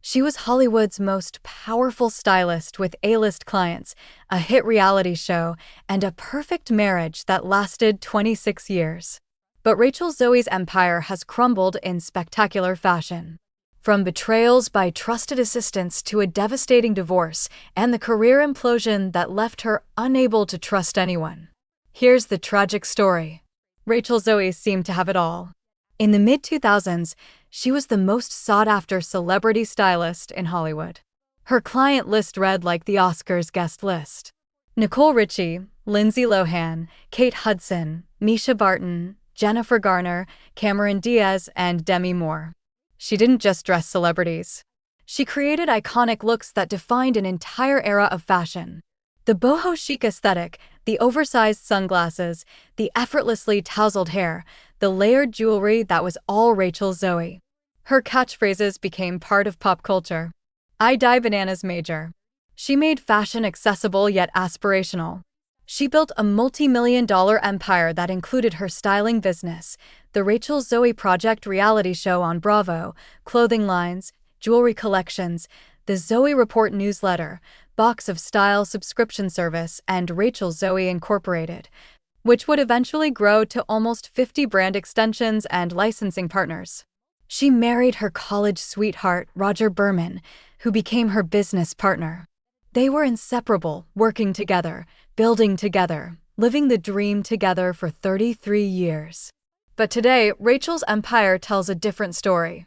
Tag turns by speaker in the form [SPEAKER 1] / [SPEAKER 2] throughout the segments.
[SPEAKER 1] She was Hollywood's most powerful stylist with A-list clients, a hit reality show, and a perfect marriage that lasted 26 years. But Rachel Zoe's empire has crumbled in spectacular fashion. From betrayals by trusted assistants to a devastating divorce and the career implosion that left her unable to trust anyone. Here's the tragic story. Rachel Zoe seemed to have it all. In the mid-2000s, she was the most sought-after celebrity stylist in Hollywood. Her client list read like the Oscars guest list. Nicole Richie, Lindsay Lohan, Kate Hudson, Misha Barton, Jennifer Garner, Cameron Diaz, and Demi Moore. She didn't just dress celebrities. She created iconic looks that defined an entire era of fashion. The boho chic aesthetic, the oversized sunglasses, the effortlessly tousled hair, the layered jewelry that was all Rachel Zoe. Her catchphrases became part of pop culture. I die bananas major. She made fashion accessible yet aspirational. She built a multi-million-dollar empire that included her styling business, the Rachel Zoe Project reality show on Bravo, clothing lines, jewelry collections, the Zoe Report newsletter, Box of Style subscription service, and Rachel Zoe Incorporated, which would eventually grow to almost 50 brand extensions and licensing partners. She married her college sweetheart, Roger Berman, who became her business partner. They were inseparable, working together, building together, living the dream together for 33 years. But today, Rachel's empire tells a different story.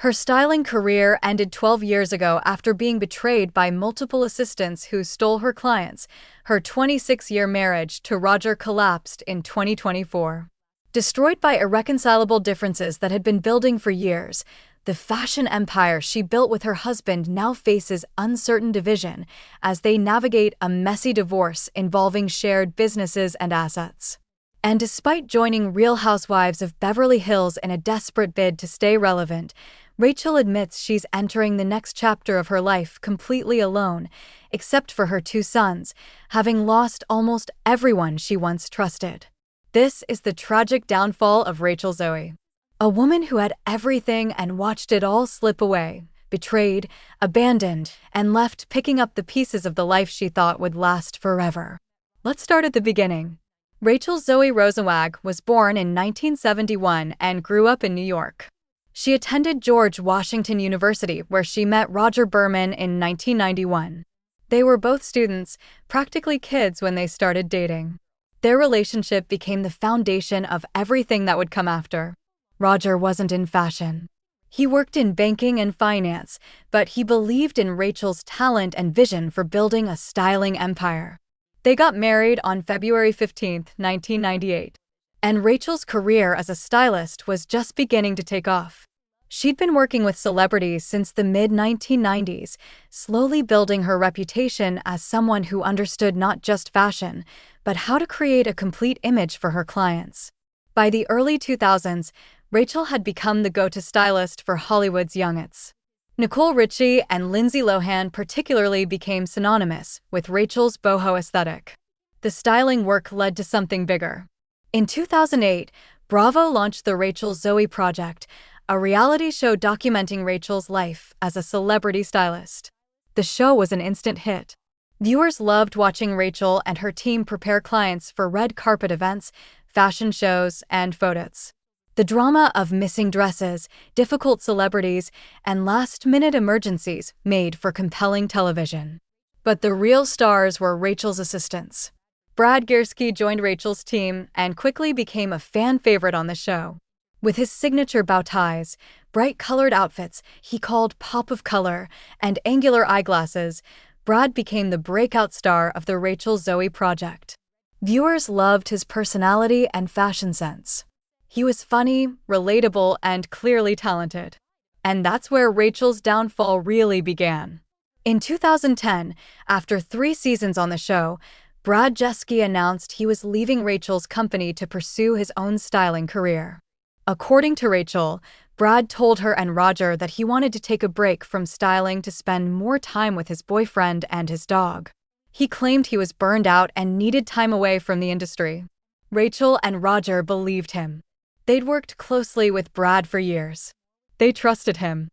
[SPEAKER 1] Her styling career ended 12 years ago after being betrayed by multiple assistants who stole her clients. Her 26-year marriage to Roger collapsed in 2024. Destroyed by irreconcilable differences that had been building for years, the fashion empire she built with her husband now faces uncertain division as they navigate a messy divorce involving shared businesses and assets. And despite joining Real Housewives of Beverly Hills in a desperate bid to stay relevant, Rachel admits she's entering the next chapter of her life completely alone, except for her two sons, having lost almost everyone she once trusted. This is the tragic downfall of Rachel Zoe. A woman who had everything and watched it all slip away, betrayed, abandoned, and left picking up the pieces of the life she thought would last forever. Let's start at the beginning. Rachel Zoe Rosenwag was born in 1971 and grew up in New York. She attended George Washington University, where she met Roger Berman in 1991. They were both students, practically kids when they started dating. Their relationship became the foundation of everything that would come after. Roger wasn't in fashion. He worked in banking and finance, but he believed in Rachel's talent and vision for building a styling empire. They got married on February 15, 1998. And Rachel's career as a stylist was just beginning to take off. She'd been working with celebrities since the mid-1990s, slowly building her reputation as someone who understood not just fashion, but how to create a complete image for her clients. By the early 2000s, Rachel had become the go-to stylist for Hollywood's youngets. Nicole Richie and Lindsay Lohan particularly became synonymous with Rachel's boho aesthetic. The styling work led to something bigger. In 2008, Bravo launched the Rachel Zoe Project, a reality show documenting Rachel's life as a celebrity stylist. The show was an instant hit. Viewers loved watching Rachel and her team prepare clients for red carpet events, fashion shows, and photos. The drama of missing dresses, difficult celebrities, and last-minute emergencies made for compelling television. But the real stars were Rachel's assistants. Brad Gierski joined Rachel's team and quickly became a fan favorite on the show. With his signature bow ties, bright-colored outfits he called pop of color, and angular eyeglasses, Brad became the breakout star of the Rachel Zoe Project. Viewers loved his personality and fashion sense. He was funny, relatable, and clearly talented. And that's where Rachel's downfall really began. In 2010, after 3 seasons on the show, Brad Gierski announced he was leaving Rachel's company to pursue his own styling career. According to Rachel, Brad told her and Roger that he wanted to take a break from styling to spend more time with his boyfriend and his dog. He claimed he was burned out and needed time away from the industry. Rachel and Roger believed him. They'd worked closely with Brad for years. They trusted him.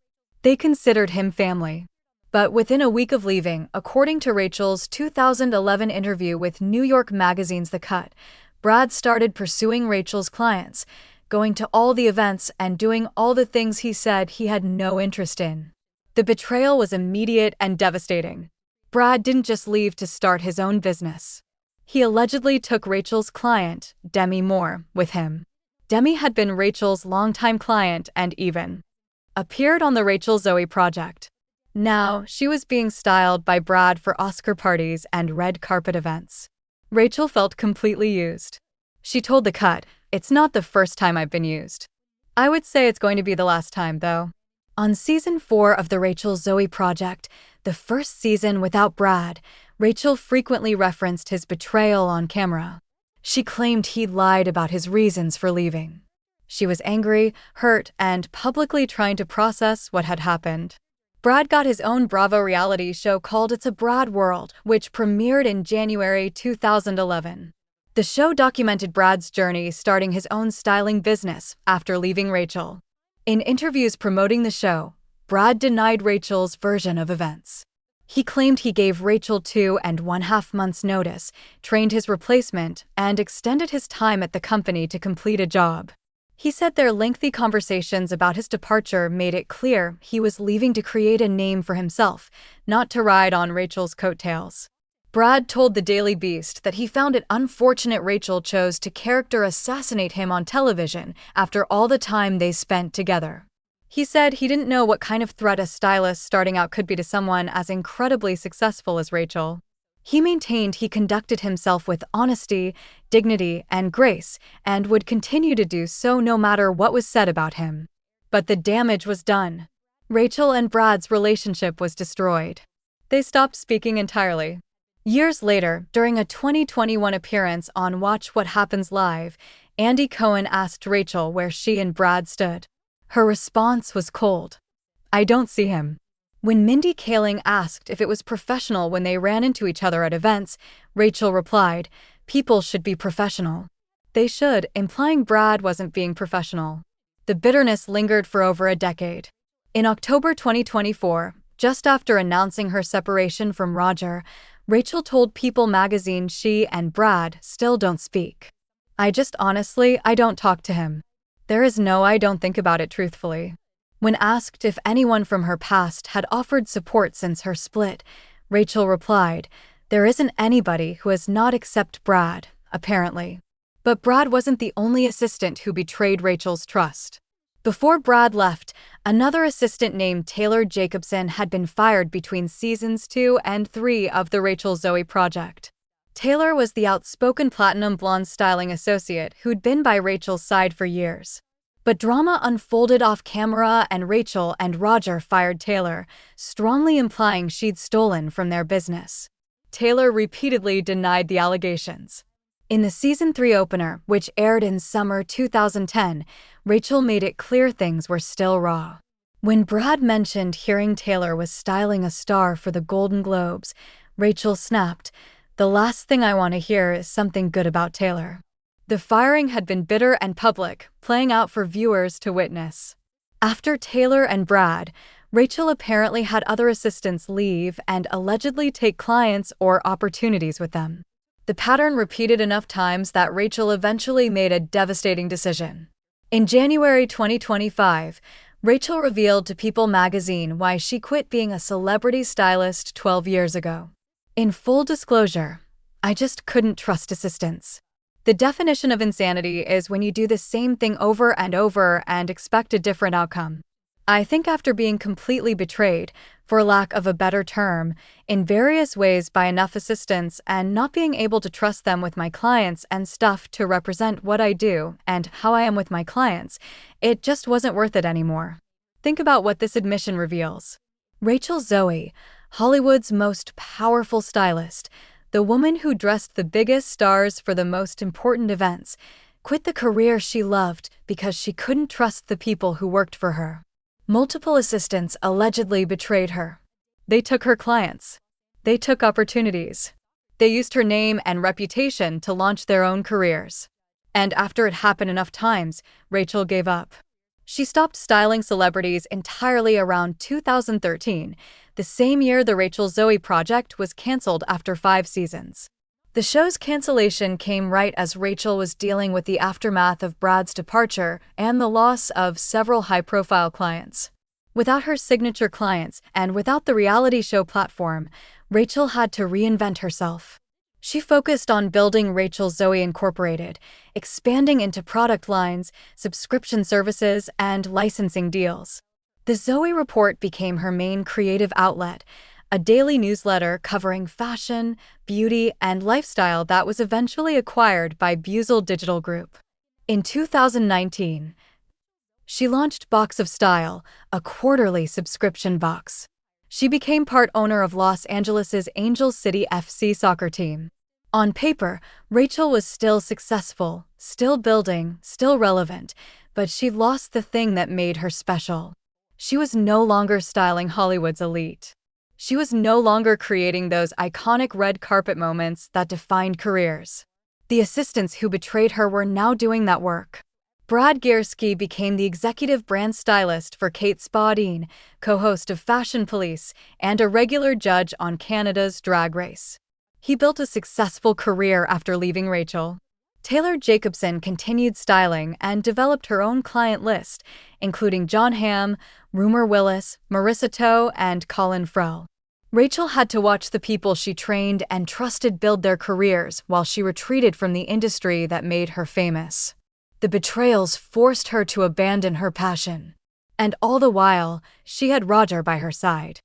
[SPEAKER 1] They considered him family. But within a week of leaving, according to Rachel's 2011 interview with New York Magazine's The Cut, Brad started pursuing Rachel's clients, going to all the events and doing all the things he said he had no interest in. The betrayal was immediate and devastating. Brad didn't just leave to start his own business. He allegedly took Rachel's client, Demi Moore, with him. Demi had been Rachel's longtime client and even appeared on the Rachel Zoe project. Now, she was being styled by Brad for Oscar parties and red carpet events. Rachel felt completely used. She told The Cut, "It's not the first time I've been used. I would say it's going to be the last time, though." On season 4 of the Rachel Zoe project, the first season without Brad, Rachel frequently referenced his betrayal on camera. She claimed he lied about his reasons for leaving. She was angry, hurt, and publicly trying to process what had happened. Brad got his own Bravo reality show called It's a Brad World, which premiered in January 2011. The show documented Brad's journey starting his own styling business after leaving Rachel. In interviews promoting the show, Brad denied Rachel's version of events. He claimed he gave Rachel 2.5 months' notice, trained his replacement, and extended his time at the company to complete a job. He said their lengthy conversations about his departure made it clear he was leaving to create a name for himself, not to ride on Rachel's coattails. Brad told the Daily Beast that he found it unfortunate Rachel chose to character assassinate him on television after all the time they spent together. He said he didn't know what kind of threat a stylist starting out could be to someone as incredibly successful as Rachel. He maintained he conducted himself with honesty, dignity, and grace, and would continue to do so no matter what was said about him. But the damage was done. Rachel and Brad's relationship was destroyed. They stopped speaking entirely. Years later, during a 2021 appearance on Watch What Happens Live, Andy Cohen asked Rachel where she and Brad stood. Her response was cold. "I don't see him." When Mindy Kaling asked if it was professional when they ran into each other at events, Rachel replied, "People should be professional." They should, implying Brad wasn't being professional. The bitterness lingered for over a decade. In October 2024, just after announcing her separation from Roger, Rachel told People magazine she and Brad still don't speak. I don't talk to him. I don't think about it truthfully." When asked if anyone from her past had offered support since her split, Rachel replied, "There isn't anybody who has not except Brad, apparently." But Brad wasn't the only assistant who betrayed Rachel's trust. Before Brad left, another assistant named Taylor Jacobson had been fired between seasons 2 and 3 of the Rachel Zoe project. Taylor was the outspoken platinum blonde styling associate who'd been by Rachel's side for years. But drama unfolded off camera and Rachel and Roger fired Taylor, strongly implying she'd stolen from their business. Taylor repeatedly denied the allegations. In the season 3 opener, which aired in summer 2010, Rachel made it clear things were still raw. When Brad mentioned hearing Taylor was styling a star for the Golden Globes, Rachel snapped, "The last thing I want to hear is something good about Taylor." The firing had been bitter and public, playing out for viewers to witness. After Taylor and Brad, Rachel apparently had other assistants leave and allegedly take clients or opportunities with them. The pattern repeated enough times that Rachel eventually made a devastating decision. In January 2025, Rachel revealed to People magazine why she quit being a celebrity stylist 12 years ago. In full disclosure, I just couldn't trust assistants. The definition of insanity is when you do the same thing over and over and expect a different outcome. I think after being completely betrayed, for lack of a better term, in various ways by enough assistants and not being able to trust them with my clients and stuff to represent what I do and how I am with my clients, it just wasn't worth it anymore. Think about what this admission reveals. Rachel Zoe, Hollywood's most powerful stylist, the woman who dressed the biggest stars for the most important events, quit the career she loved because she couldn't trust the people who worked for her. Multiple assistants allegedly betrayed her. They took her clients. They took opportunities. They used her name and reputation to launch their own careers. And after it happened enough times, Rachel gave up. She stopped styling celebrities entirely around 2013, the same year the Rachel Zoe project was canceled after 5 seasons. The show's cancellation came right as Rachel was dealing with the aftermath of Brad's departure and the loss of several high-profile clients. Without her signature clients and without the reality show platform, Rachel had to reinvent herself. She focused on building Rachel Zoe Incorporated, expanding into product lines, subscription services, and licensing deals. The Zoe Report became her main creative outlet, a daily newsletter covering fashion, beauty, and lifestyle that was eventually acquired by Busel Digital Group. In 2019, she launched Box of Style, a quarterly subscription box. She became part owner of Los Angeles' Angel City FC soccer team. On paper, Rachel was still successful, still building, still relevant, but she lost the thing that made her special. She was no longer styling Hollywood's elite. She was no longer creating those iconic red carpet moments that defined careers. The assistants who betrayed her were now doing that work. Brad Gierski became the executive brand stylist for Kate Spaulding, co-host of Fashion Police, and a regular judge on Canada's Drag Race. He built a successful career after leaving Rachel. Taylor Jacobson continued styling and developed her own client list, including John Hamm, Rumor Willis, Marissa Toe, and Colin Frell. Rachel had to watch the people she trained and trusted build their careers while she retreated from the industry that made her famous. The betrayals forced her to abandon her passion. And all the while, she had Roger by her side.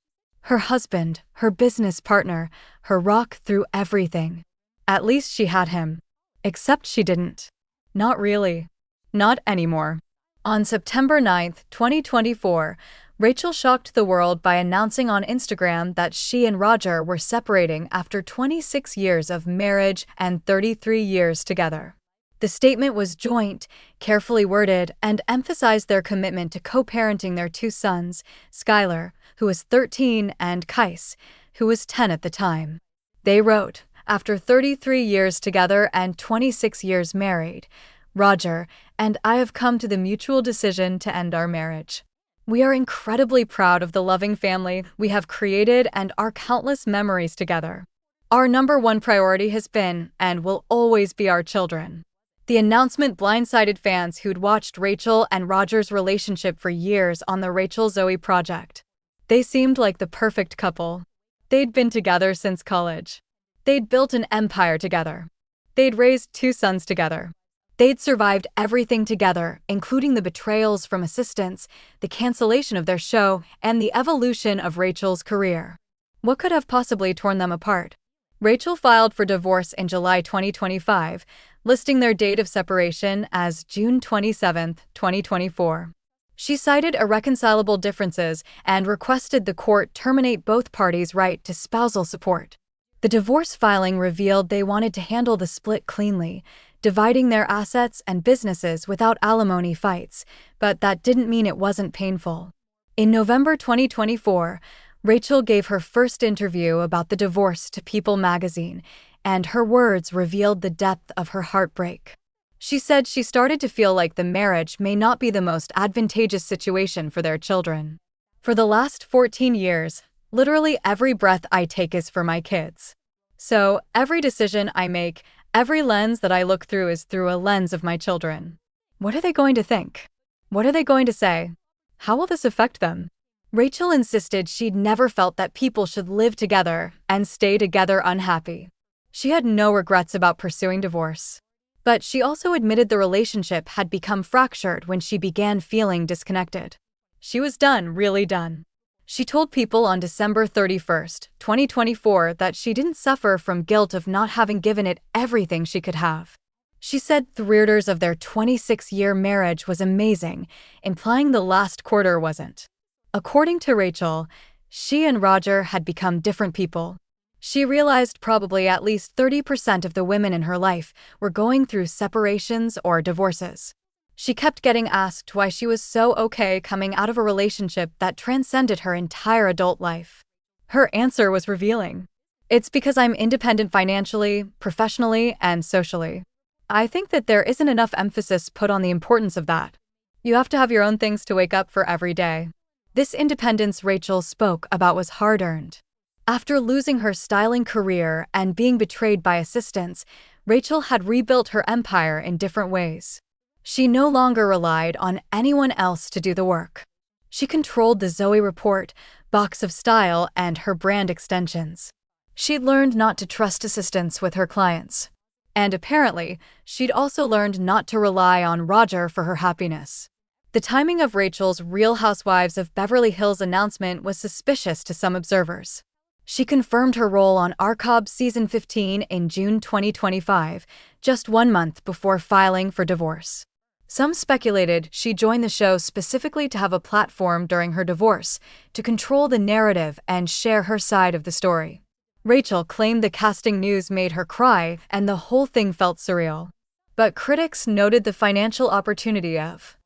[SPEAKER 1] Her husband, her business partner, her rock through everything. At least she had him. Except she didn't. Not really. Not anymore. On September 9, 2024, Rachel shocked the world by announcing on Instagram that she and Roger were separating after 26 years of marriage and 33 years together. The statement was joint, carefully worded, and emphasized their commitment to co-parenting their 2 sons, Skylar, who was 13, and Kais, who was 10 at the time. They wrote, "After 33 years together and 26 years married, Roger and I have come to the mutual decision to end our marriage. We are incredibly proud of the loving family we have created and our countless memories together. Our #1 priority has been and will always be our children." The announcement blindsided fans who'd watched Rachel and Roger's relationship for years on the Rachel Zoe project. They seemed like the perfect couple. They'd been together since college. They'd built an empire together. They'd raised 2 sons together. They'd survived everything together, including the betrayals from assistants, the cancellation of their show, and the evolution of Rachel's career. What could have possibly torn them apart? Rachel filed for divorce in July 2025, listing their date of separation as June 27, 2024. She cited irreconcilable differences and requested the court terminate both parties' right to spousal support. The divorce filing revealed they wanted to handle the split cleanly, dividing their assets and businesses without alimony fights, but that didn't mean it wasn't painful. In November 2024, Rachel gave her first interview about the divorce to People magazine, and her words revealed the depth of her heartbreak. She said she started to feel like the marriage may not be the most advantageous situation for their children. "For the last 14 years, literally every breath I take is for my kids. So, every decision I make, every lens that I look through is through a lens of my children. What are they going to think? What are they going to say? How will this affect them?" Rachel insisted she'd never felt that people should live together and stay together unhappy. She had no regrets about pursuing divorce. But she also admitted the relationship had become fractured when she began feeling disconnected. She was done, really done. She told People on December 31, 2024, that she didn't suffer from guilt of not having given it everything she could have. She said 3/4 of their 26-year marriage was amazing, implying the last quarter wasn't. According to Rachel, she and Roger had become different people. She realized probably at least 30% of the women in her life were going through separations or divorces. She kept getting asked why she was so okay coming out of a relationship that transcended her entire adult life. Her answer was revealing. "It's because I'm independent financially, professionally, and socially. I think that there isn't enough emphasis put on the importance of that. You have to have your own things to wake up for every day. This independence Rachel spoke about was hard-earned. After losing her styling career and being betrayed by assistants, Rachel had rebuilt her empire in different ways. She no longer relied on anyone else to do the work. She controlled the Zoe Report, Box of Style, and her brand extensions. She'd learned not to trust assistants with her clients. And apparently, she'd also learned not to rely on Roger for her happiness. The timing of Rachel's Real Housewives of Beverly Hills announcement was suspicious to some observers. She confirmed her role on ARCOB Season 15 in June 2025, just 1 month before filing for divorce. Some speculated she joined the show specifically to have a platform during her divorce, to control the narrative and share her side of the story. Rachel claimed the casting news made her cry and the whole thing felt surreal. But critics noted the financial opportunity of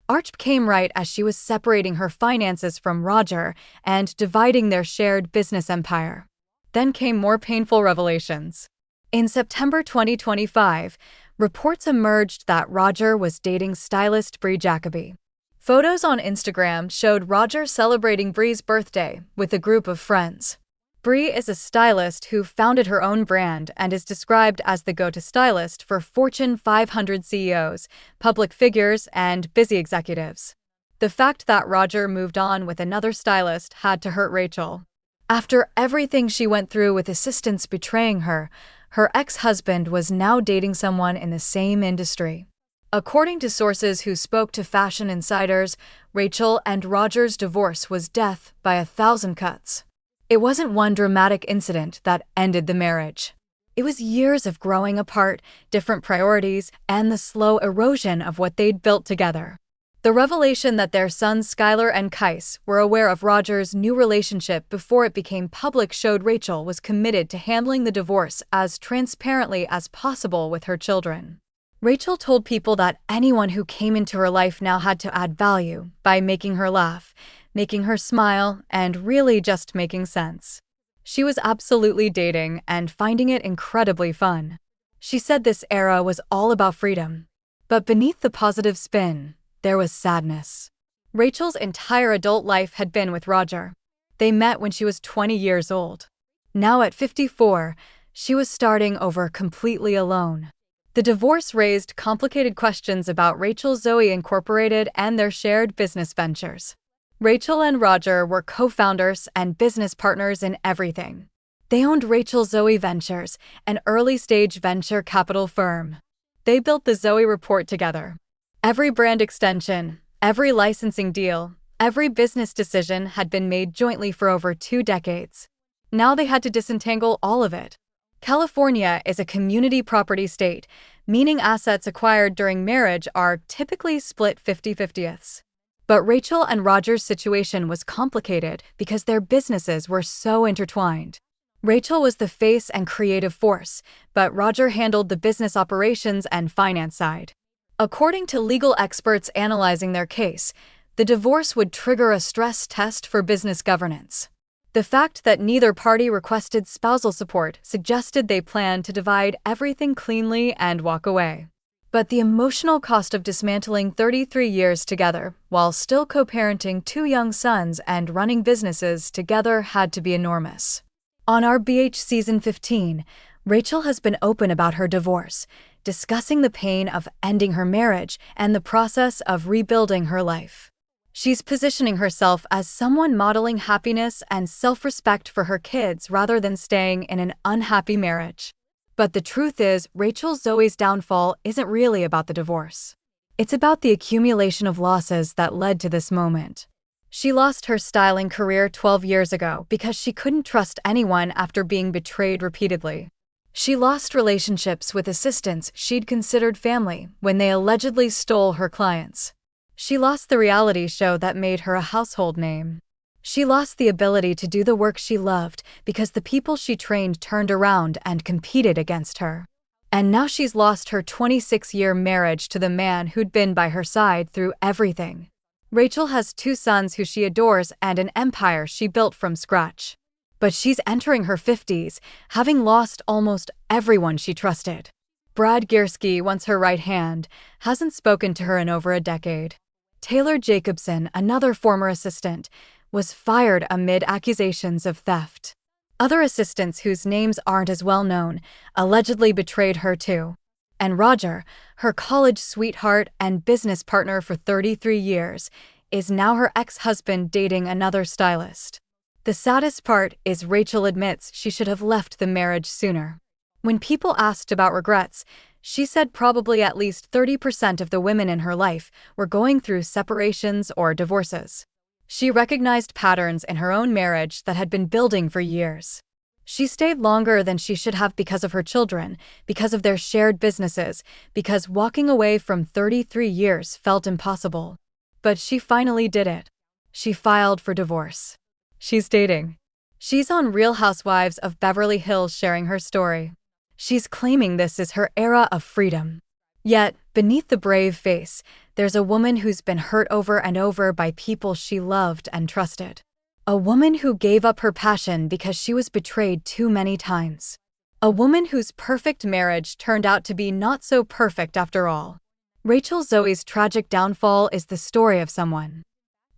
[SPEAKER 1] Arch came right as she was separating her finances from Roger and dividing their shared business empire. Then came more painful revelations. In September 2025, reports emerged that Roger was dating stylist Bree Jacoby. Photos on Instagram showed Roger celebrating Bree's birthday with a group of friends. Bree is a stylist who founded her own brand and is described as the go-to stylist for Fortune 500 CEOs, public figures, and busy executives. The fact that Roger moved on with another stylist had to hurt Rachel. After everything she went through with assistants betraying her, her ex-husband was now dating someone in the same industry. According to sources who spoke to Fashion Insiders, Rachel and Roger's divorce was death by 1,000 cuts. It wasn't one dramatic incident that ended the marriage. It was years of growing apart, different priorities, and the slow erosion of what they'd built together. The revelation that their sons Skylar and Kais were aware of Roger's new relationship before it became public showed Rachel was committed to handling the divorce as transparently as possible with her children. Rachel told people that anyone who came into her life now had to add value by making her laugh, making her smile, and really just making sense. She was absolutely dating and finding it incredibly fun. She said this era was all about freedom. But beneath the positive spin, there was sadness. Rachel's entire adult life had been with Roger. They met when she was 20 years old. Now at 54, she was starting over completely alone. The divorce raised complicated questions about Rachel Zoe Incorporated and their shared business ventures. Rachel and Roger were co-founders and business partners in everything. They owned Rachel Zoe Ventures, an early-stage venture capital firm. They built the Zoe Report together. Every brand extension, every licensing deal, every business decision had been made jointly for over 2 decades. Now they had to disentangle all of it. California is a community property state, meaning assets acquired during marriage are typically split 50-50ths. But Rachel and Roger's situation was complicated because their businesses were so intertwined. Rachel was the face and creative force, but Roger handled the business operations and finance side. According to legal experts analyzing their case, the divorce would trigger a stress test for business governance. The fact that neither party requested spousal support suggested they planned to divide everything cleanly and walk away. But the emotional cost of dismantling 33 years together, while still co-parenting 2 young sons and running businesses together, had to be enormous. On RBH Season 15, Rachel has been open about her divorce, discussing the pain of ending her marriage and the process of rebuilding her life. She's positioning herself as someone modeling happiness and self-respect for her kids rather than staying in an unhappy marriage. But the truth is, Rachel Zoe's downfall isn't really about the divorce. It's about the accumulation of losses that led to this moment. She lost her styling career 12 years ago because she couldn't trust anyone after being betrayed repeatedly. She lost relationships with assistants she'd considered family when they allegedly stole her clients. She lost the reality show that made her a household name. She lost the ability to do the work she loved because the people she trained turned around and competed against her. And now she's lost her 26-year marriage to the man who'd been by her side through everything. Rachel has 2 sons who she adores and an empire she built from scratch. But she's entering her 50s, having lost almost everyone she trusted. Brad Gierski, once her right hand, hasn't spoken to her in over a decade. Taylor Jacobson, another former assistant, was fired amid accusations of theft. Other assistants whose names aren't as well known allegedly betrayed her too. And Roger, her college sweetheart and business partner for 33 years, is now her ex-husband dating another stylist. The saddest part is Rachel admits she should have left the marriage sooner. When people asked about regrets, she said probably at least 30% of the women in her life were going through separations or divorces. She recognized patterns in her own marriage that had been building for years. She stayed longer than she should have because of her children, because of their shared businesses, because walking away from 33 years felt impossible. But she finally did it. She filed for divorce. She's dating. She's on Real Housewives of Beverly Hills sharing her story. She's claiming this is her era of freedom. Yet, beneath the brave face, there's a woman who's been hurt over and over by people she loved and trusted. A woman who gave up her passion because she was betrayed too many times. A woman whose perfect marriage turned out to be not so perfect after all. Rachel Zoe's tragic downfall is the story of someone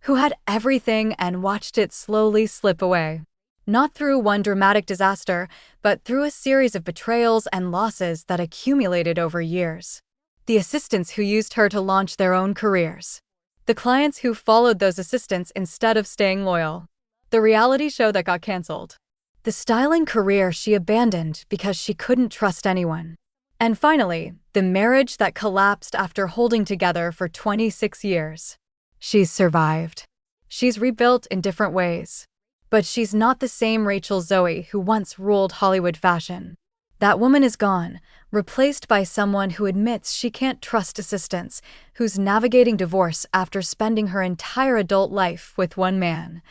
[SPEAKER 1] who had everything and watched it slowly slip away. Not through one dramatic disaster, but through a series of betrayals and losses that accumulated over years. The assistants who used her to launch their own careers. The clients who followed those assistants instead of staying loyal. The reality show that got canceled. The styling career she abandoned because she couldn't trust anyone. And finally, the marriage that collapsed after holding together for 26 years. She's survived. She's rebuilt in different ways. But she's not the same Rachel Zoe who once ruled Hollywood fashion. That woman is gone, replaced by someone who admits she can't trust assistants, who's navigating divorce after spending her entire adult life with one man,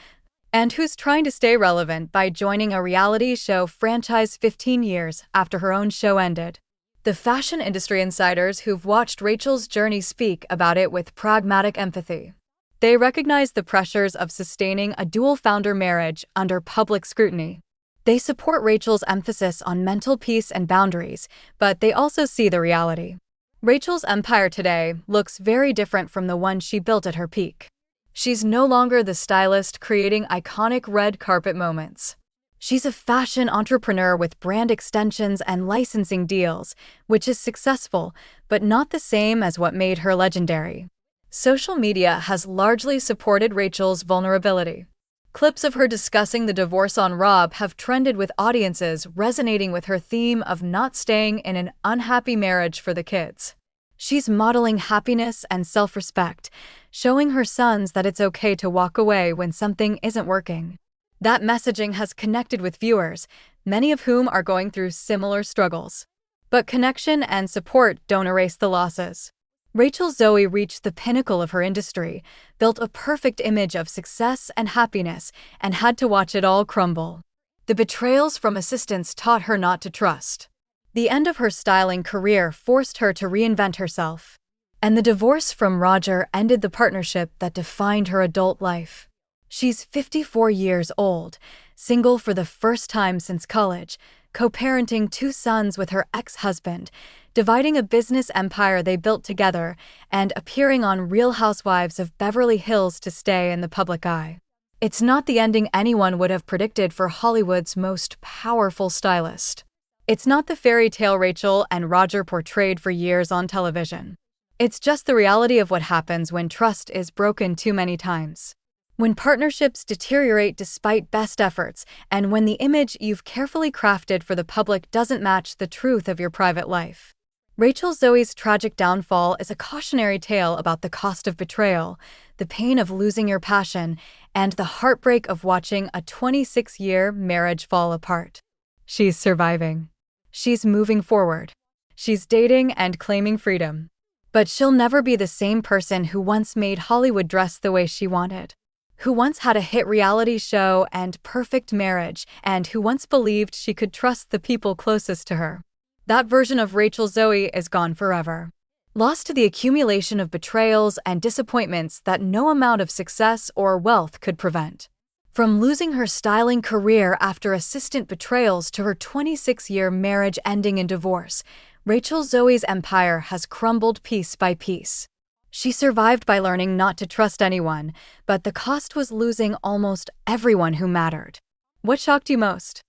[SPEAKER 1] and who's trying to stay relevant by joining a reality show franchise 15 years after her own show ended. The fashion industry insiders who've watched Rachel's journey speak about it with pragmatic empathy. They recognize the pressures of sustaining a dual-founder marriage under public scrutiny. They support Rachel's emphasis on mental peace and boundaries, but they also see the reality. Rachel's empire today looks very different from the one she built at her peak. She's no longer the stylist creating iconic red carpet moments. She's a fashion entrepreneur with brand extensions and licensing deals, which is successful, but not the same as what made her legendary. Social media has largely supported Rachel's vulnerability. Clips of her discussing the divorce on Rob have trended with audiences resonating with her theme of not staying in an unhappy marriage for the kids. She's modeling happiness and self-respect, showing her sons that it's okay to walk away when something isn't working. That messaging has connected with viewers, many of whom are going through similar struggles. But connection and support don't erase the losses. Rachel Zoe reached the pinnacle of her industry, built a perfect image of success and happiness, and had to watch it all crumble. The betrayals from assistants taught her not to trust. The end of her styling career forced her to reinvent herself. And the divorce from Roger ended the partnership that defined her adult life. She's 54 years old, single for the first time since college, co-parenting 2 sons with her ex-husband, dividing a business empire they built together, and appearing on Real Housewives of Beverly Hills to stay in the public eye. It's not the ending anyone would have predicted for Hollywood's most powerful stylist. It's not the fairy tale Rachel and Roger portrayed for years on television. It's just the reality of what happens when trust is broken too many times. When partnerships deteriorate despite best efforts, and when the image you've carefully crafted for the public doesn't match the truth of your private life. Rachel Zoe's tragic downfall is a cautionary tale about the cost of betrayal, the pain of losing your passion, and the heartbreak of watching a 26-year marriage fall apart. She's surviving. She's moving forward. She's dating and claiming freedom. But she'll never be the same person who once made Hollywood dress the way she wanted. Who once had a hit reality show and perfect marriage, and who once believed she could trust the people closest to her. That version of Rachel Zoe is gone forever. Lost to the accumulation of betrayals and disappointments that no amount of success or wealth could prevent. From losing her styling career after assistant betrayals to her 26-year marriage ending in divorce, Rachel Zoe's empire has crumbled piece by piece. She survived by learning not to trust anyone, but the cost was losing almost everyone who mattered. What shocked you most?